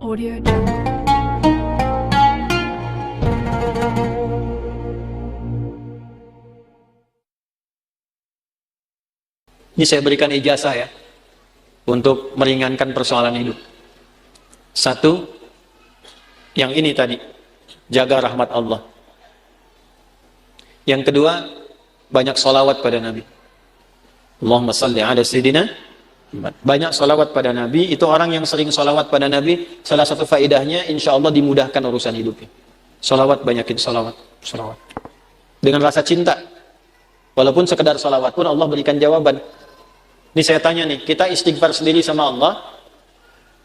Audio Jungle. Ini saya berikan ijazah ya, untuk meringankan persoalan hidup. Satu, yang ini tadi, jaga rahmat Allah. Yang kedua, banyak sholawat pada Nabi. Allahumma salli ala sayyidina Muhammad. Banyak sholawat pada Nabi. Itu orang yang sering sholawat pada Nabi, salah satu faedahnya, insya Allah dimudahkan urusan hidupnya. Sholawat, banyakin sholawat. Sholawat dengan rasa cinta. Walaupun sekedar sholawat pun Allah berikan jawaban. Ini saya tanya nih, kita istighfar sendiri sama Allah,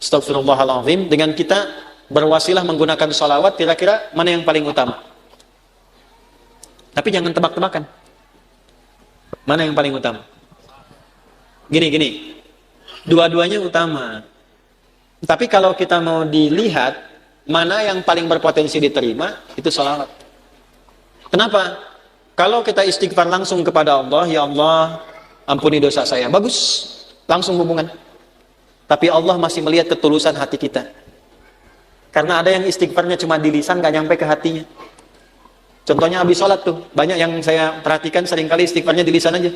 astagfirullahaladzim, dengan kita berwasilah menggunakan sholawat, kira-kira mana yang paling utama? Tapi jangan tebak-tebakan. Mana yang paling utama? Gini, dua-duanya utama. Tapi kalau kita mau dilihat, mana yang paling berpotensi diterima, itu sholawat. Kenapa? Kalau kita istighfar langsung kepada Allah, ya Allah, ampuni dosa saya, bagus, langsung hubungan. Tapi Allah masih melihat ketulusan hati kita. Karena ada yang istighfarnya cuma di lisan, gak nyampe ke hatinya. Contohnya habis sholat tuh, banyak yang saya perhatikan seringkali istighfarnya di lisan aja.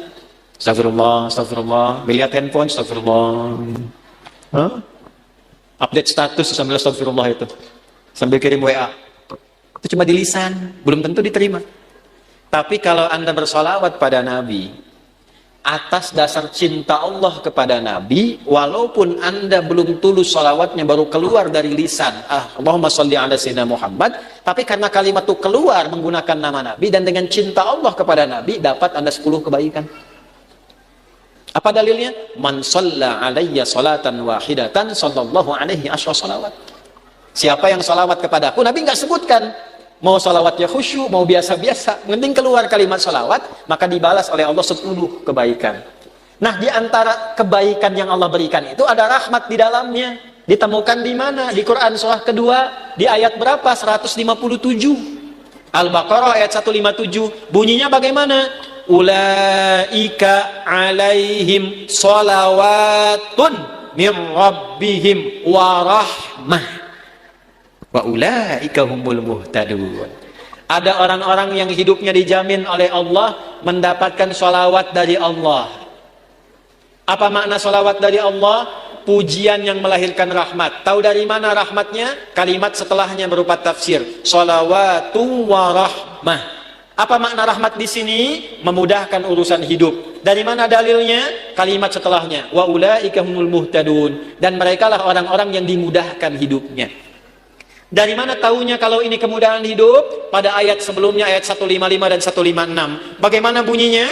Astagfirullah, astagfirullah, melihat handphone, astagfirullah. Update status sambil astagfirullah itu. Sambil kirim WA. Itu cuma di lisan, belum tentu diterima. Tapi kalau Anda bersolawat pada Nabi, atas dasar cinta Allah kepada Nabi, walaupun Anda belum tulus sholawatnya, baru keluar dari lisan, Allahumma sholli ala sayyidina Muhammad, tapi karena kalimat itu keluar menggunakan nama Nabi, dan dengan cinta Allah kepada Nabi, dapat Anda 10 kebaikan. Apa dalilnya? Man shalla alayya salatan wahidatan sallallahu alaihi asyra sholawat. Siapa yang sholawat kepadaku, Nabi nggak sebutkan mau sholawatnya khusyuk, mau biasa-biasa, penting keluar kalimat sholawat, maka dibalas oleh Allah 10 kebaikan. Nah, di antara kebaikan yang Allah berikan itu ada rahmat di dalamnya. Ditemukan di mana? Di Quran surah kedua, di ayat berapa? 157. Al-Baqarah ayat 157. Bunyinya bagaimana? Ulaika alaihim sholawatun min rabbihim warahmah wa ulaika humul muhtadun. Ada orang-orang yang hidupnya dijamin oleh Allah mendapatkan sholawat dari Allah. Apa makna sholawat dari Allah? Pujian yang melahirkan rahmat. Tahu dari mana rahmatnya? Kalimat setelahnya berupa tafsir. Sholawatu warahmah. Apa makna rahmat di sini? Memudahkan urusan hidup. Dari mana dalilnya? Kalimat setelahnya. Wa ulaika humul muhtadun. Dan merekalah orang-orang yang dimudahkan hidupnya. Dari mana tahunya kalau ini kemudahan hidup? Pada ayat sebelumnya, ayat 155 dan 156. Bagaimana bunyinya?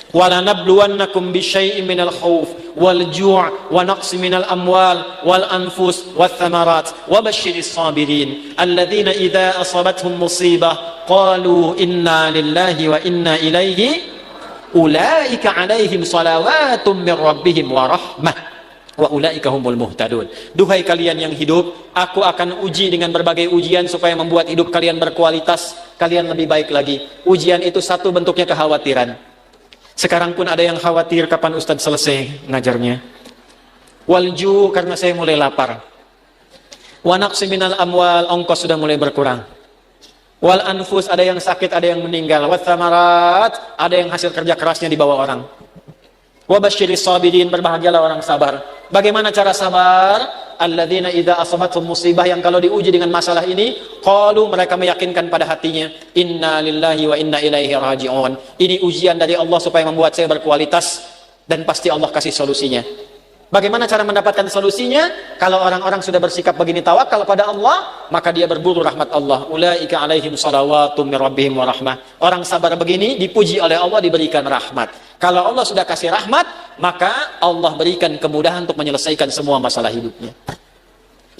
وَلَنَبْلُوَنَّكُمْ بِشَيْءٍ مِنَ الْخَوْفِ وَالْجُوعِ وَنَقْصٍ مِنَ الْأَمْوَالِ وَالْأَنْفُسِ وَالثَّمَرَاتِ وَبَشِّرِ الصَّابِرِينَ الَّذِينَ إِذَا أَصَابَتْهُمْ مُصِيبَةٌ قَالُوا إِنَّا لِلَّهِ وَإِنَّا إِلَيْهِ أُولَئِكَ عَلَيْهِمْ صَلَوَاتٌ مِّن رَّبِّهِمْ وَرَحْمَةٌ wa ulaika humul muhtadun. Duhai kalian yang hidup, aku akan uji dengan berbagai ujian supaya membuat hidup kalian berkualitas, kalian lebih baik lagi. Ujian itu satu bentuknya kekhawatiran. Sekarang pun ada yang khawatir kapan Ustadz selesai ngajarnya. Walju, karena saya mulai lapar. Wa naqsi minal amwal, ongkos sudah mulai berkurang. Wal anfus, ada yang sakit, ada yang meninggal. Wa thamarat, ada yang hasil kerja kerasnya dibawa orang. Wa basyiris sabirin, berbahagialah orang sabar. Bagaimana cara sabar? Alladzina idza asabatuhum musibah, yang kalau diuji dengan masalah ini, qalu, mereka meyakinkan pada hatinya, inna lillahi wa inna ilaihi raji'un. Ini ujian dari Allah supaya membuat saya berkualitas, dan pasti Allah kasih solusinya. Bagaimana cara mendapatkan solusinya? Kalau orang-orang sudah bersikap begini, tawakal pada Allah, maka dia berburu rahmat Allah. Ulaika alaihim salawatum min rabbihim wa rahmah. Orang sabar begini dipuji oleh Allah, diberikan rahmat. Kalau Allah sudah kasih rahmat, maka Allah berikan kemudahan untuk menyelesaikan semua masalah hidupnya.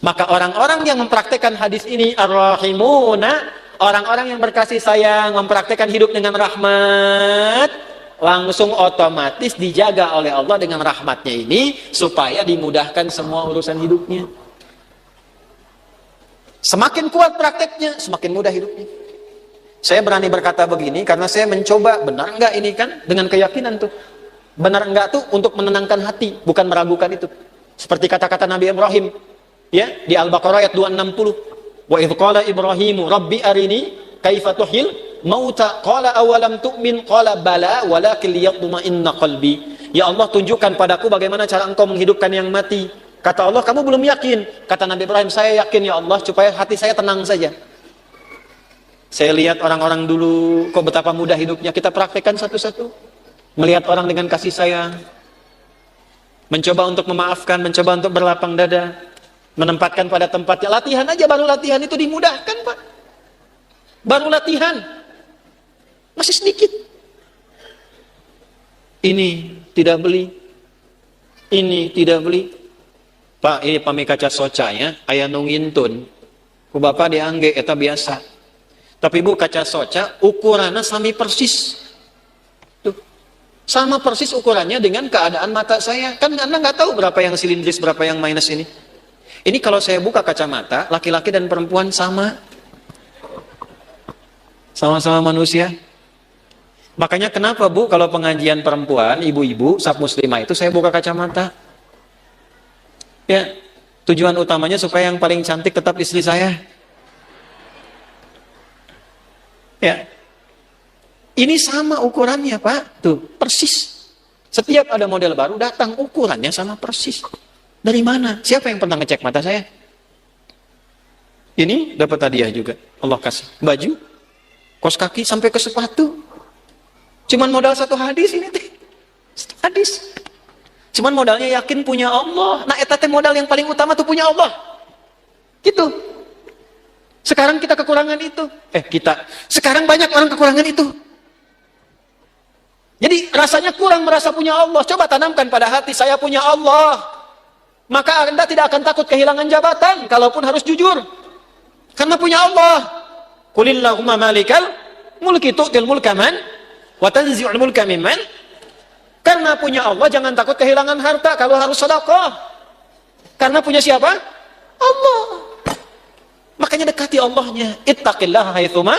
Maka orang-orang yang mempraktekkan hadis ini, ar-rahimuna, orang-orang yang berkasih sayang, mempraktekkan hidup dengan rahmat, langsung otomatis dijaga oleh Allah dengan rahmatnya ini, supaya dimudahkan semua urusan hidupnya. Semakin kuat prakteknya, semakin mudah hidupnya. Saya berani berkata begini karena saya mencoba, benar enggak ini kan, dengan keyakinan tuh. Benar enggak tuh untuk menenangkan hati, bukan meragukan itu. Seperti kata-kata Nabi Ibrahim, Ya, di Al-Baqarah ayat 260. Wa idh qala Ibrahimu rabbi arini kaifa tuhyil mauta qala awalam tu'min qala bala walakin liyatma'inna qalbi. Ya Allah, tunjukkan padaku bagaimana cara engkau menghidupkan yang mati. Kata Allah, kamu belum yakin. Kata Nabi Ibrahim, saya yakin ya Allah, supaya hati saya tenang saja. Saya lihat orang-orang dulu, kok betapa mudah hidupnya. Kita praktekkan satu-satu. Melihat orang dengan kasih sayang, mencoba untuk memaafkan, mencoba untuk berlapang dada, menempatkan pada tempatnya. Latihan aja, baru latihan itu dimudahkan, Pak. Baru latihan masih sedikit. Ini tidak beli, ini tidak beli. Pak, ini pami kaca soca ya, aya nungintun. Ku bapak diangge eta biasa. Tapi Bu, kaca soca ukurannya sami persis. Tuh. Sama persis ukurannya dengan keadaan mata saya. Kan Anda nggak tahu berapa yang silindris, berapa yang minus ini. Ini kalau saya buka kacamata, laki-laki dan perempuan sama. Sama-sama manusia. Makanya kenapa Bu, kalau pengajian perempuan, ibu-ibu, sab muslimah itu saya buka kacamata. Ya, tujuan utamanya supaya yang paling cantik tetap istri saya. Ya. Ini sama ukurannya, Pak. Tuh, persis. Setiap ada model baru datang, ukurannya sama persis. Dari mana? Siapa yang pernah ngecek mata saya? Ini dapat hadiah juga. Allah kasih. Baju, kos kaki, sampai ke sepatu. Cuman modal satu hadis ini teh. Hadis. Cuman modalnya yakin punya Allah. Nah, eta teh modal yang paling utama tuh punya Allah. Gitu. Sekarang kita kekurangan itu. Sekarang banyak orang kekurangan itu. Jadi rasanya kurang merasa punya Allah. Coba tanamkan pada hati, saya punya Allah. Maka Anda tidak akan takut kehilangan jabatan, kalaupun harus jujur. Karena punya Allah. Qulillahumma malikal mulki tu'til mulka man wa tanzi'ul mulka mimman. Karena punya Allah jangan takut kehilangan harta kalau harus sedekah. Karena punya siapa? Allah. Makanya dekati Allahnya. Ittaqillaha haitsuma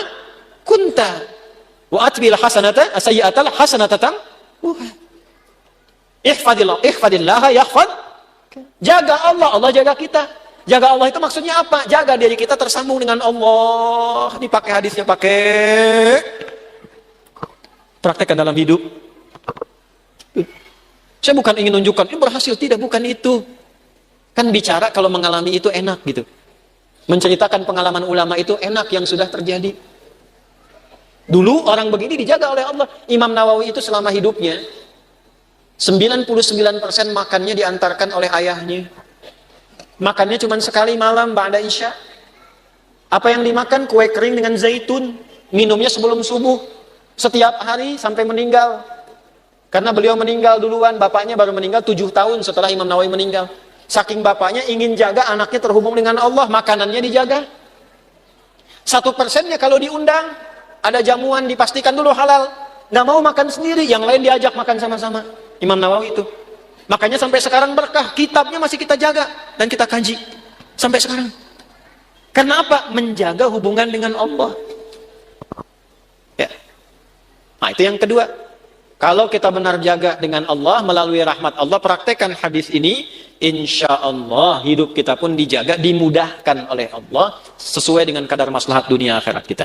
kunta wa atbil hasanata sayyi'atal hasanata tamhuha. Ihfadillaha yahfad. Jaga Allah, Allah jaga kita. Jaga Allah itu maksudnya apa? Jaga diri kita tersambung dengan Allah. Dipakai hadisnya, pakai. Praktekkan dalam hidup. Saya bukan ingin menunjukkan ini berhasil, tidak, bukan itu. Kan bicara kalau mengalami itu enak gitu. Menceritakan pengalaman ulama itu enak yang sudah terjadi. Dulu orang begini dijaga oleh Allah. Imam Nawawi itu selama hidupnya 99% makannya diantarkan oleh ayahnya. Makannya cuma sekali malam ba'da isya. Apa yang dimakan? Kue kering dengan zaitun. Minumnya sebelum subuh. Setiap hari sampai meninggal. Karena beliau meninggal duluan, bapaknya baru meninggal 7 tahun setelah Imam Nawawi meninggal. Saking bapaknya ingin jaga anaknya terhubung dengan Allah, makanannya dijaga. 1%-nya kalau diundang, ada jamuan dipastikan dulu halal. Nggak mau makan sendiri, yang lain diajak makan sama-sama. Imam Nawawi itu. Makanya sampai sekarang berkah, kitabnya masih kita jaga dan kita kaji. Sampai sekarang. Karena apa? Menjaga hubungan dengan Allah. Ya. Nah, itu yang kedua. Kalau kita benar jaga dengan Allah melalui rahmat Allah, praktekkan hadis ini, insya Allah hidup kita pun dijaga, dimudahkan oleh Allah sesuai dengan kadar maslahat dunia akhirat kita.